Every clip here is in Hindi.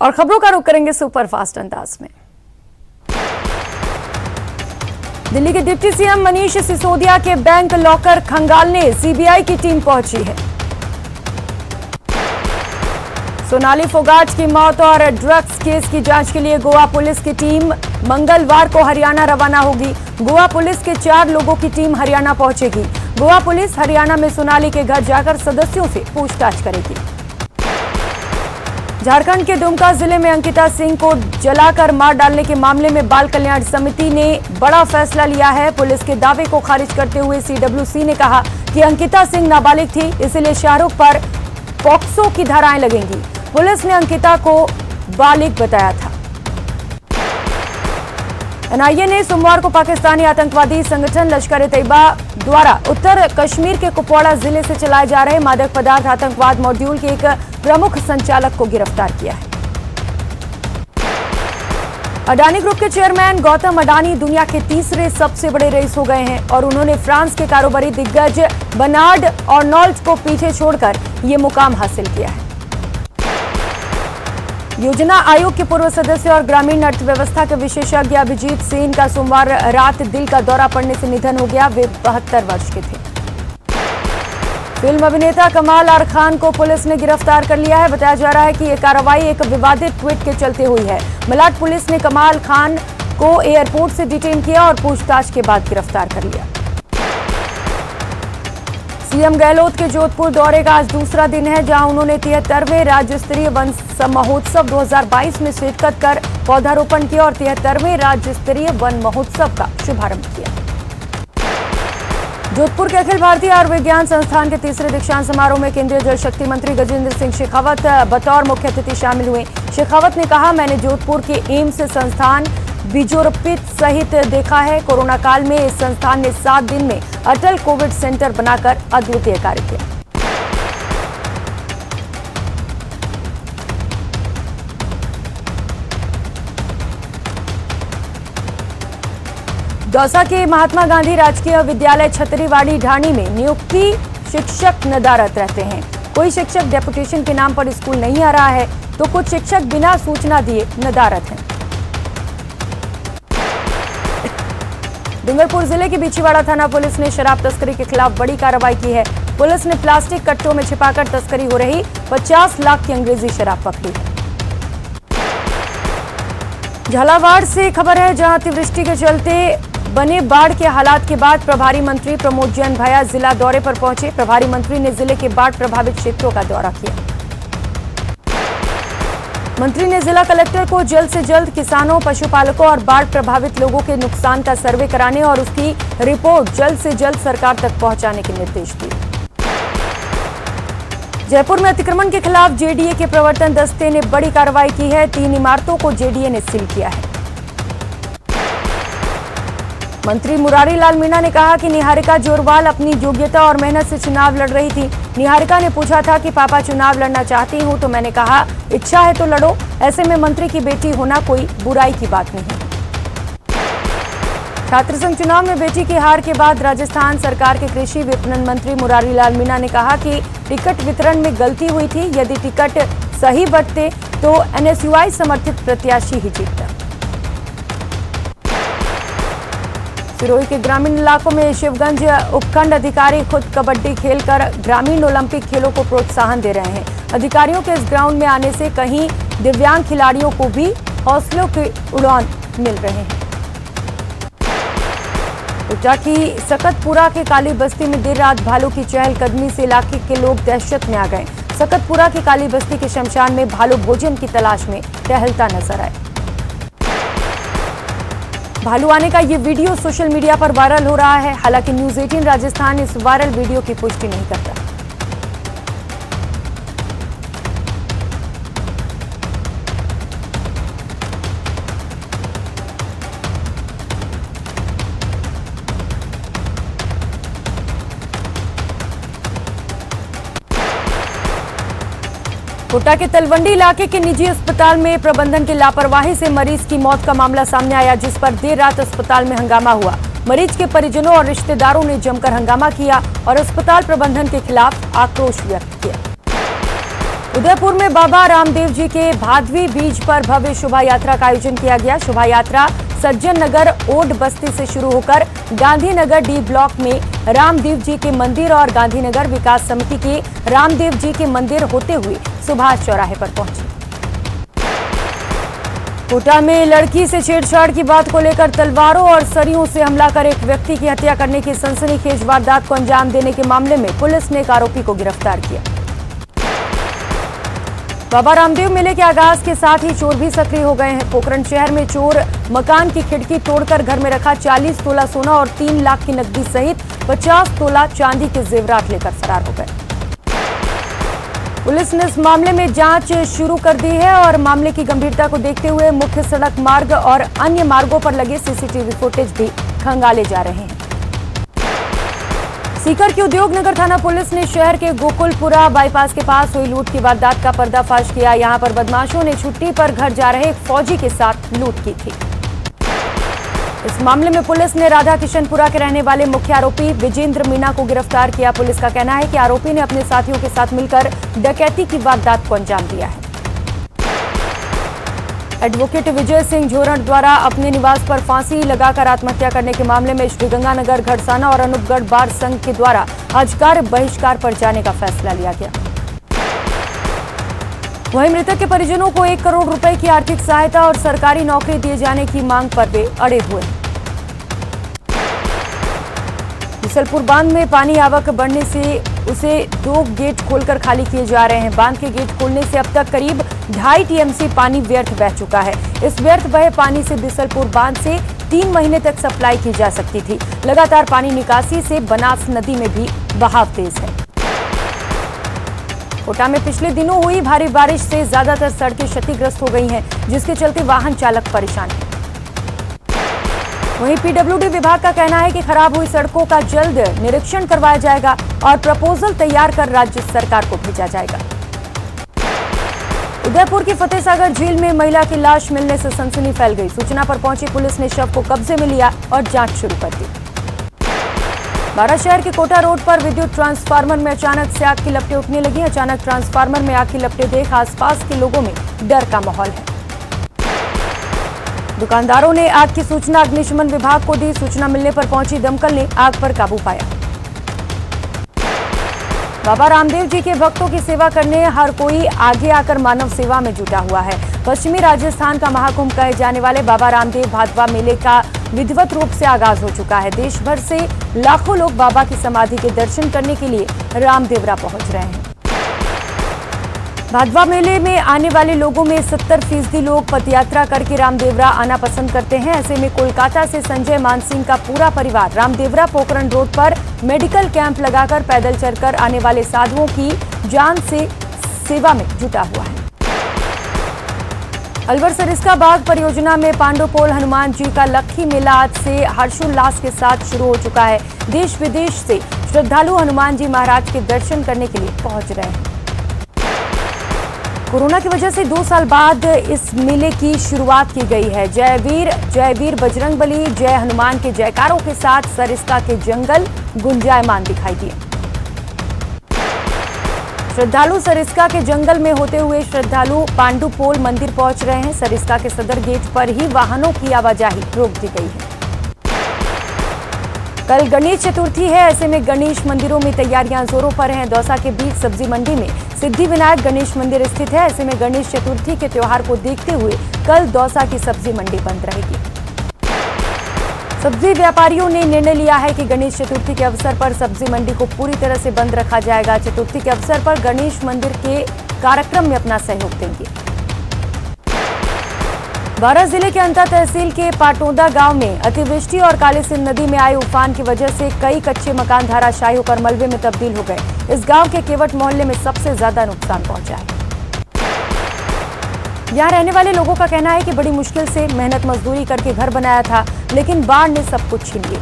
और खबरों का रुख करेंगे सुपरफास्ट अंदाज में। दिल्ली के डिप्टी सीएम मनीष सिसोदिया के बैंक लॉकर खंगालने सीबीआई की टीम पहुंची है। सोनाली फोगाट की मौत और ड्रग्स केस की जांच के लिए गोवा पुलिस की टीम मंगलवार को हरियाणा रवाना होगी। गोवा पुलिस के 4 लोगों की टीम हरियाणा पहुंचेगी। गोवा पुलिस हरियाणा में सोनाली के घर जाकर सदस्यों से पूछताछ करेगी। झारखंड के दुमका जिले में अंकिता सिंह को जलाकर मार डालने के मामले में बाल कल्याण समिति ने बड़ा फैसला लिया है। पुलिस के दावे को खारिज करते हुए सीडब्ल्यूसी ने कहा कि अंकिता सिंह नाबालिग थी, इसलिए शाहरुख पर पॉक्सो की धाराएं लगेंगी। पुलिस ने अंकिता को बालिग बताया था। एनआईए ने सोमवार को पाकिस्तानी आतंकवादी संगठन लश्कर-ए-तैयबा द्वारा उत्तर कश्मीर के कुपवाड़ा जिले से चलाए जा रहे मादक पदार्थ आतंकवाद मॉड्यूल के एक प्रमुख संचालक को गिरफ्तार किया है। अडानी ग्रुप के चेयरमैन गौतम अडानी दुनिया के तीसरे सबसे बड़े रईस हो गए हैं और उन्होंने फ्रांस के कारोबारी दिग्गज बर्नार्ड आर्नोल्ट को पीछे छोड़कर ये मुकाम हासिल किया है। योजना आयोग के पूर्व सदस्य और ग्रामीण अर्थव्यवस्था के विशेषज्ञ अभिजीत सेन का सोमवार रात दिल का दौरा पड़ने से निधन हो गया। वे 72 वर्ष के थे। फिल्म अभिनेता कमाल आर खान को पुलिस ने गिरफ्तार कर लिया है। बताया जा रहा है कि यह कार्रवाई एक विवादित ट्वीट के चलते हुई है। मलाड पुलिस ने कमाल खान को एयरपोर्ट से डिटेन किया और पूछताछ के बाद गिरफ्तार कर लिया। सीएम गहलोत के जोधपुर दौरे का आज दूसरा दिन है, जहां उन्होंने 73वें राज्य स्तरीय वन महोत्सव 2022 में शिरकत कर पौधारोपण किया और 73वें राज्य स्तरीय वन महोत्सव का शुभारंभ किया। जोधपुर के अखिल भारतीय आयुर्विज्ञान संस्थान के तीसरे दीक्षांत समारोह में केंद्रीय जल शक्ति मंत्री गजेंद्र सिंह शेखावत बतौर मुख्य अतिथि शामिल हुए। शेखावत ने कहा, मैंने जोधपुर के एम्स संस्थान बीजोरपित सहित देखा है। कोरोना काल में इस संस्थान ने 7 दिन में अटल कोविड सेंटर बनाकर अद्वितीय कार्य किया। दौसा के महात्मा गांधी राजकीय विद्यालय छतरीवाड़ी ढाणी में नियुक्ति शिक्षक नदारत रहते हैं। कोई शिक्षक डेपुटेशन के नाम पर स्कूल नहीं आ रहा है, तो कुछ शिक्षक बिना सूचना दिए नदारत हैं। डूंगरपुर जिले की बिछीवाड़ा थाना पुलिस ने शराब तस्करी के खिलाफ बड़ी कार्रवाई की है। पुलिस ने प्लास्टिक कट्टों में छिपाकर तस्करी हो रही 50 लाख की अंग्रेजी शराब पकड़ी है। झालावाड़ से खबर है, जहां अतिवृष्टि के चलते बने बाढ़ के हालात के बाद प्रभारी मंत्री प्रमोद जैन भैया जिला दौरे पर पहुंचे। प्रभारी मंत्री ने जिले के बाढ़ प्रभावित क्षेत्रों का दौरा किया। मंत्री ने जिला कलेक्टर को जल्द से जल्द किसानों, पशुपालकों और बाढ़ प्रभावित लोगों के नुकसान का सर्वे कराने और उसकी रिपोर्ट जल्द से जल्द सरकार तक पहुंचाने के निर्देश दिए। जयपुर में अतिक्रमण के खिलाफ जेडीए के प्रवर्तन दस्ते ने बड़ी कार्रवाई की है। 3 इमारतों को जेडीए ने सील किया है। मंत्री मुरारी लाल मीणा ने कहा कि निहारिका जोरवाल अपनी योग्यता और मेहनत से चुनाव लड़ रही थी। निहारिका ने पूछा था कि पापा चुनाव लड़ना चाहती हूं, तो मैंने कहा इच्छा है तो लड़ो। ऐसे में मंत्री की बेटी होना कोई बुराई की बात नहीं। छात्र संघ चुनाव में बेटी की हार के बाद राजस्थान सरकार के कृषि विपणन मंत्री मुरारी लाल मीणा ने कहा कि टिकट वितरण में गलती हुई थी। यदि टिकट सही बंटते तो एनएसयूआई समर्थित प्रत्याशी ही जीतता। सिरोही के ग्रामीण इलाकों में शिवगंज उपखंड अधिकारी खुद कबड्डी खेलकर ग्रामीण ओलंपिक खेलों को प्रोत्साहन दे रहे हैं। अधिकारियों के इस ग्राउंड में आने से कहीं दिव्यांग खिलाड़ियों को भी हौसलों की उड़ान मिल रहे हैं। कोटा की सकतपुरा के काली बस्ती में देर रात भालू की चहलकदमी से इलाके के लोग दहशत में आ गए। सकतपुरा की काली बस्ती के शमशान में भालू भोजन की तलाश में टहलता नजर आए। भालू आने का ये वीडियो सोशल मीडिया पर वायरल हो रहा है। हालांकि न्यूज़ 18 राजस्थान इस वायरल वीडियो की पुष्टि नहीं करता। कोटा के तलवंडी इलाके के निजी अस्पताल में प्रबंधन की लापरवाही से मरीज की मौत का मामला सामने आया, जिस पर देर रात अस्पताल में हंगामा हुआ। मरीज के परिजनों और रिश्तेदारों ने जमकर हंगामा किया और अस्पताल प्रबंधन के खिलाफ आक्रोश व्यक्त किया। उदयपुर में बाबा रामदेव जी के भादवी बीज पर भव्य शोभा यात्रा का आयोजन किया गया। शोभा यात्रा सज्जन नगर ओड बस्ती से शुरू होकर गांधीनगर डी ब्लॉक में रामदेव जी के मंदिर और गांधीनगर विकास समिति के रामदेव जी के मंदिर होते हुए सुभाष चौराहे पर पहुंची। कोटा में लड़की से छेड़छाड़ की बात को लेकर तलवारों और सरियों से हमला कर एक व्यक्ति की हत्या करने की सनसनीखेज वारदात को अंजाम देने के मामले में पुलिस ने एक आरोपी को गिरफ्तार किया। बाबा रामदेव मेले के आगाज के साथ ही चोर भी सक्रिय हो गए हैं। पोखरण शहर में चोर मकान की खिड़की तोड़कर घर में रखा 40 तोला सोना और 3 लाख की नकदी सहित 50 तोला चांदी के जेवरात लेकर फरार हो गए। पुलिस ने इस मामले में जांच शुरू कर दी है और मामले की गंभीरता को देखते हुए मुख्य सड़क मार्ग और अन्य मार्गों पर लगे सीसीटीवी फुटेज भी खंगाले जा रहे हैं। सीकर की उद्योग नगर थाना पुलिस ने शहर के गोकुलपुरा बाईपास के पास हुई लूट की वारदात का पर्दाफाश किया। यहां पर बदमाशों ने छुट्टी पर घर जा रहे एक फौजी के साथ लूट की थी। इस मामले में पुलिस ने राधा किशनपुरा के रहने वाले मुख्य आरोपी विजेंद्र मीणा को गिरफ्तार किया। पुलिस का कहना है कि आरोपी ने अपने साथियों के साथ मिलकर डकैती की वारदात को अंजाम दिया है। एडवोकेट विजय सिंह झोरड़ द्वारा अपने निवास पर फांसी लगाकर आत्महत्या करने के मामले में श्रीगंगानगर घड़साना और अनूपगढ़ बार संघ के द्वारा आज कार्य बहिष्कार पर जाने का फैसला लिया गया। वहीं मृतक के परिजनों को 1 करोड़ रुपए की आर्थिक सहायता और सरकारी नौकरी दिए जाने की मांग पर वे अड़े हुए हैं। बिसलपुर बांध में पानी आवक बढ़ने से उसे 2 गेट खोलकर खाली किए जा रहे हैं। बांध के गेट खोलने से अब तक करीब 2.5 टीएमसी पानी व्यर्थ बह चुका है। इस व्यर्थ बहे पानी से बिसलपुर बांध से 3 महीने तक सप्लाई की जा सकती थी। लगातार पानी निकासी से बनास नदी में भी बहाव तेज है। कोटा में पिछले दिनों हुई भारी बारिश से ज्यादातर सड़कें क्षतिग्रस्त हो गई हैं, जिसके चलते वाहन चालक परेशान हैं। वहीं पीडब्ल्यूडी विभाग का कहना है कि खराब हुई सड़कों का जल्द निरीक्षण करवाया जाएगा और प्रपोजल तैयार कर राज्य सरकार को भेजा जाएगा। उदयपुर की फतेहसागर झील में महिला की लाश मिलने से सनसनी फैल गई। सूचना पर पहुंची पुलिस ने शव को कब्जे में लिया और जांच शुरू कर दी। बारा शहर के कोटा रोड पर विद्युत ट्रांसफार्मर में अचानक से आग की लपटें उठने लगी। अचानक ट्रांसफार्मर में आग की लपटें देख आसपास के लोगों में डर का माहौल है। दुकानदारों ने आग की सूचना अग्निशमन विभाग को दी। सूचना मिलने पर पहुंची दमकल ने आग पर काबू पाया। बाबा रामदेव जी के भक्तों की सेवा करने हर कोई आगे आकर मानव सेवा में जुटा हुआ है। पश्चिमी राजस्थान का महाकुंभ कहे जाने वाले बाबा रामदेव भादवा मेले का विधिवत रूप से आगाज हो चुका है। देश भर से लाखों लोग बाबा की समाधि के दर्शन करने के लिए रामदेवरा पहुंच रहे हैं। भादवा मेले में आने वाले लोगों में 70% लोग पदयात्रा करके रामदेवरा आना पसंद करते हैं। ऐसे में कोलकाता से संजय मानसिंह का पूरा परिवार रामदेवरा पोखरण रोड पर मेडिकल कैंप लगाकर पैदल चलकर आने वाले साधुओं की जान से सेवा में जुटा हुआ है। अलवर सरिस्का बाग परियोजना में पांडुपोल हनुमान जी का लक्खी मेला आज से हर्षोल्लास के साथ शुरू हो चुका है। देश विदेश से श्रद्धालु हनुमान जी महाराज के दर्शन करने के लिए पहुंच रहे हैं। कोरोना की वजह से 2 साल बाद इस मेले की शुरुआत की गई है। जय वीर बजरंगबली जय हनुमान के जयकारों के साथ सरिस्का के जंगल गुंजायमान दिखाई दिए। श्रद्धालु सरिस्का के जंगल में होते हुए श्रद्धालु पांडुपोल मंदिर पहुंच रहे हैं। सरिस्का के सदर गेट पर ही वाहनों की आवाजाही रोक दी गई है। कल गणेश चतुर्थी है, ऐसे में गणेश मंदिरों में तैयारियां जोरों पर हैं। दौसा के बीच सब्जी मंडी में सिद्धि विनायक गणेश मंदिर स्थित है। ऐसे में गणेश चतुर्थी के त्योहार को देखते हुए कल दौसा की सब्जी मंडी बंद रहेगी। सब्जी व्यापारियों ने निर्णय लिया है कि गणेश चतुर्थी के अवसर पर सब्जी मंडी को पूरी तरह से बंद रखा जाएगा। चतुर्थी के अवसर पर गणेश मंदिर के कार्यक्रम में अपना सहयोग देंगे। बारां जिले के अंता तहसील के पाटोदा गांव में अतिवृष्टि और कालीसिंध नदी में आए उफान की वजह से कई कच्चे मकान धराशायी होकर मलबे में तब्दील हो गए। इस गांव के केवट मोहल्ले में सबसे ज्यादा नुकसान पहुंचा है। यहाँ रहने वाले लोगों का कहना है कि बड़ी मुश्किल से मेहनत मजदूरी करके घर बनाया था, लेकिन बाढ़ ने सब कुछ छीन लिया।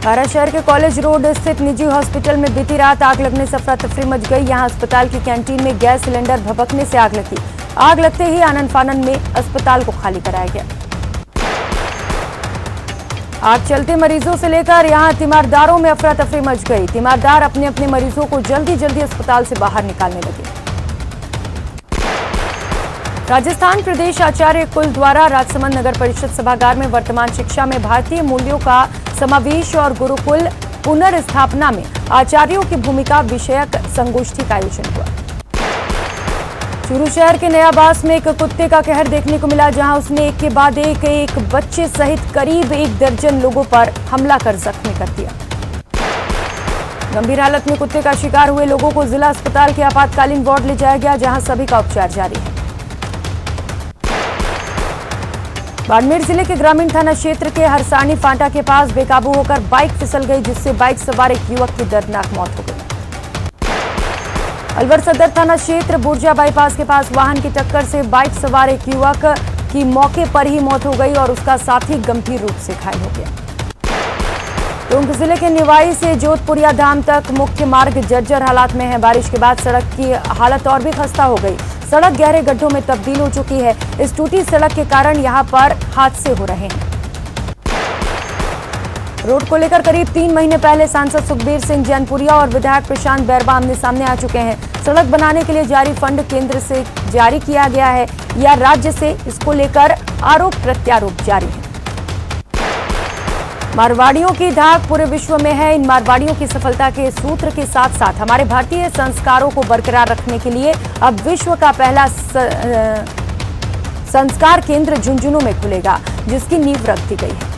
बारां शहर के कॉलेज रोड स्थित निजी हॉस्पिटल में बीती रात आग लगने से अफरा तफरी मच गई। यहां अस्पताल की कैंटीन में गैस सिलेंडर भभकने से आग लगी। आग लगते ही आनन फानन में अस्पताल को खाली कराया गया। आग चलते मरीजों से लेकर यहां तीमारदारों में अफरा तफरी मच गई। तीमारदार अपने अपने मरीजों को जल्दी जल्दी अस्पताल से बाहर निकालने लगे। राजस्थान प्रदेश आचार्य कुल द्वारा राजसमंद नगर परिषद सभागार में वर्तमान शिक्षा में भारतीय मूल्यों का समावेश और गुरुकुल पुनर्स्थापना में आचार्यों की भूमिका विषयक संगोष्ठी का आयोजन हुआ। चूरू शहर के नयाबास में एक कुत्ते का कहर देखने को मिला, जहां उसने एक के बाद एक बच्चे सहित करीब 1 दर्जन लोगों पर हमला कर जख्मी कर दिया। गंभीर हालत में कुत्ते का शिकार हुए लोगों को जिला अस्पताल के आपातकालीन वार्ड ले जाया गया, जहां सभी का उपचार जारी है। बाड़मेर जिले के ग्रामीण थाना क्षेत्र के हरसानी फांटा के पास बेकाबू होकर बाइक फिसल गई, जिससे बाइक सवार एक युवक की दर्दनाक मौत हो गई। अलवर सदर थाना क्षेत्र बुर्जा बाईपास के पास वाहन की टक्कर से बाइक सवार एक युवक की मौके पर ही मौत हो गई और उसका साथी गंभीर रूप से घायल हो गया। टोंक जिले के निवाई से जोधपुरिया धाम तक मुख्य मार्ग जर्जर हालात में है। बारिश के बाद सड़क की हालत और भी खस्ता हो गई। सड़क गहरे गड्ढों में तब्दील हो चुकी है। इस टूटी सड़क के कारण यहां पर हादसे हो रहे हैं। रोड को लेकर करीब 3 महीने पहले सांसद सुखबीर सिंह जैनपुरिया और विधायक प्रशांत बैरवा आमने सामने आ चुके हैं। सड़क बनाने के लिए जारी फंड केंद्र से जारी किया गया है या राज्य से, इसको लेकर आरोप प्रत्यारोप जारी है। मारवाड़ियों की धाक पूरे विश्व में है। इन मारवाड़ियों की सफलता के सूत्र के साथ साथ हमारे भारतीय संस्कारों को बरकरार रखने के लिए अब विश्व का पहला संस्कार केंद्र झुंझुनू में खुलेगा, जिसकी नींव रख दी गई है।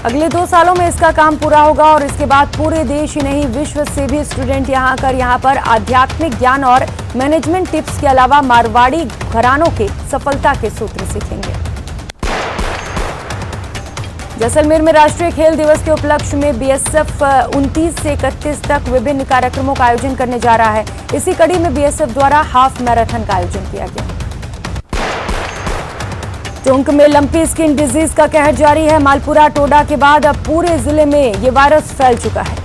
अगले 2 सालों में इसका काम पूरा होगा और इसके बाद पूरे देश ही नहीं, विश्व से भी स्टूडेंट यहां आकर यहां पर आध्यात्मिक ज्ञान और मैनेजमेंट टिप्स के अलावा मारवाड़ी घरानों के सफलता के सूत्र सीखेंगे। जैसलमेर में राष्ट्रीय खेल दिवस के उपलक्ष्य में बीएसएफ 29 से 31 तक विभिन्न कार्यक्रमों का आयोजन करने जा रहा है। इसी कड़ी में बीएसएफ द्वारा हाफ मैराथन का आयोजन किया गया। टोंक में लंपी स्किन डिजीज का कहर जारी है। मालपुरा टोडा के बाद अब पूरे जिले में ये वायरस फैल चुका है।